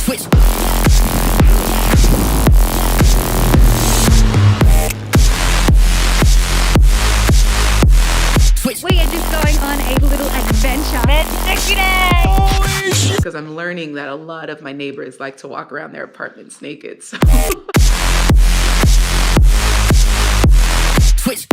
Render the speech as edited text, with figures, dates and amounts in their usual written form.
Switch. We are just going on a little adventure. Because I'm learning that a lot of my neighbors like to walk around their apartments naked. So. Switch.